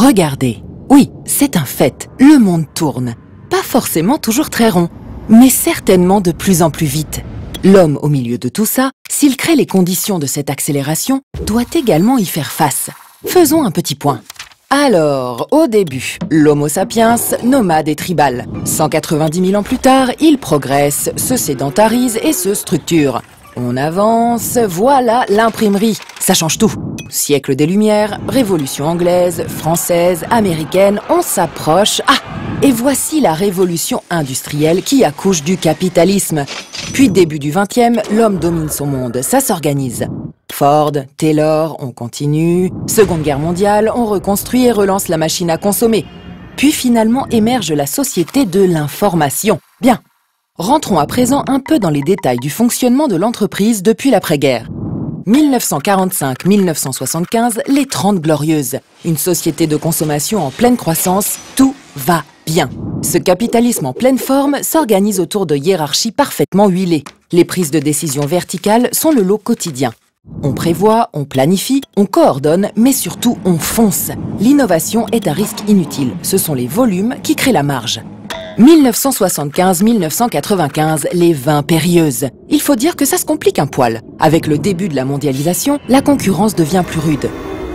Regardez, oui, c'est un fait, le monde tourne. Pas forcément toujours très rond, mais certainement de plus en plus vite. L'homme au milieu de tout ça, s'il crée les conditions de cette accélération, doit également y faire face. Faisons un petit point. Alors, au début, l'Homo sapiens, nomade et tribal. 190 000 ans plus tard, il progresse, se sédentarise et se structure. On avance, voilà l'imprimerie, ça change tout. Siècle des Lumières, révolution anglaise, française, américaine, on s'approche. Ah, et voici la révolution industrielle qui accouche du capitalisme. Puis début du XXe, l'homme domine son monde, ça s'organise. Ford, Taylor, on continue. Seconde Guerre mondiale, on reconstruit et relance la machine à consommer. Puis finalement émerge la société de l'information. Bien, rentrons à présent un peu dans les détails du fonctionnement de l'entreprise depuis l'après-guerre. 1945-1975, les 30 Glorieuses. Une société de consommation en pleine croissance, tout va bien. Ce capitalisme en pleine forme s'organise autour de hiérarchies parfaitement huilées. Les prises de décision verticales sont le lot quotidien. On prévoit, on planifie, on coordonne, mais surtout on fonce. L'innovation est un risque inutile. Ce sont les volumes qui créent la marge. 1975-1995, les 20 périlleuses. Il faut dire que ça se complique un poil. Avec le début de la mondialisation, la concurrence devient plus rude.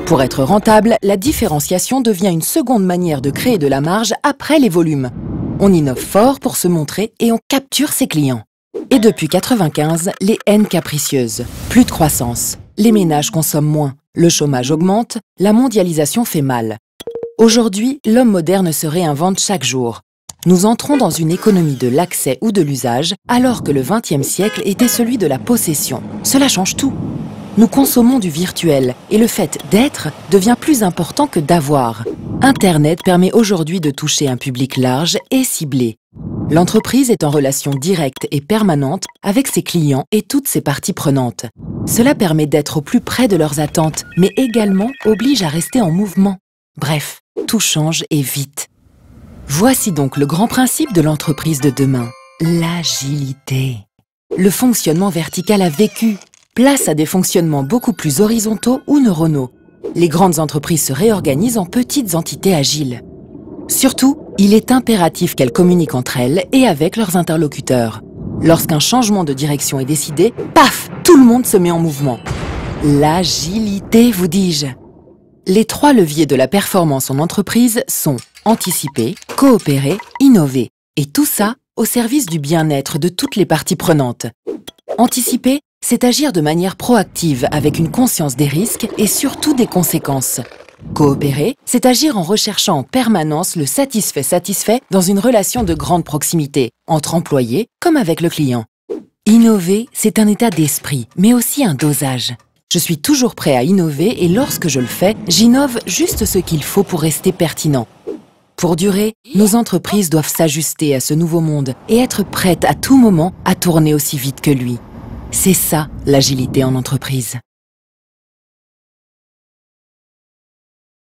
Pour être rentable, la différenciation devient une seconde manière de créer de la marge après les volumes. On innove fort pour se montrer et on capture ses clients. Et depuis 1995, les haines capricieuses. Plus de croissance. Les ménages consomment moins. Le chômage augmente. La mondialisation fait mal. Aujourd'hui, l'homme moderne se réinvente chaque jour. Nous entrons dans une économie de l'accès ou de l'usage, alors que le XXe siècle était celui de la possession. Cela change tout. Nous consommons du virtuel et le fait d'être devient plus important que d'avoir. Internet permet aujourd'hui de toucher un public large et ciblé. L'entreprise est en relation directe et permanente avec ses clients et toutes ses parties prenantes. Cela permet d'être au plus près de leurs attentes, mais également oblige à rester en mouvement. Bref, tout change et vite. Voici donc le grand principe de l'entreprise de demain, l'agilité. Le fonctionnement vertical a vécu. Place à des fonctionnements beaucoup plus horizontaux ou neuronaux. Les grandes entreprises se réorganisent en petites entités agiles. Surtout, il est impératif qu'elles communiquent entre elles et avec leurs interlocuteurs. Lorsqu'un changement de direction est décidé, paf, tout le monde se met en mouvement. L'agilité, vous dis-je. Les 3 leviers de la performance en entreprise sont anticiper, coopérer, innover. Et tout ça au service du bien-être de toutes les parties prenantes. Anticiper, c'est agir de manière proactive avec une conscience des risques et surtout des conséquences. Coopérer, c'est agir en recherchant en permanence le satisfait-satisfait dans une relation de grande proximité, entre employés comme avec le client. Innover, c'est un état d'esprit, mais aussi un dosage. Je suis toujours prêt à innover et lorsque je le fais, j'innove juste ce qu'il faut pour rester pertinent. Pour durer, nos entreprises doivent s'ajuster à ce nouveau monde et être prêtes à tout moment à tourner aussi vite que lui. C'est ça, l'agilité en entreprise.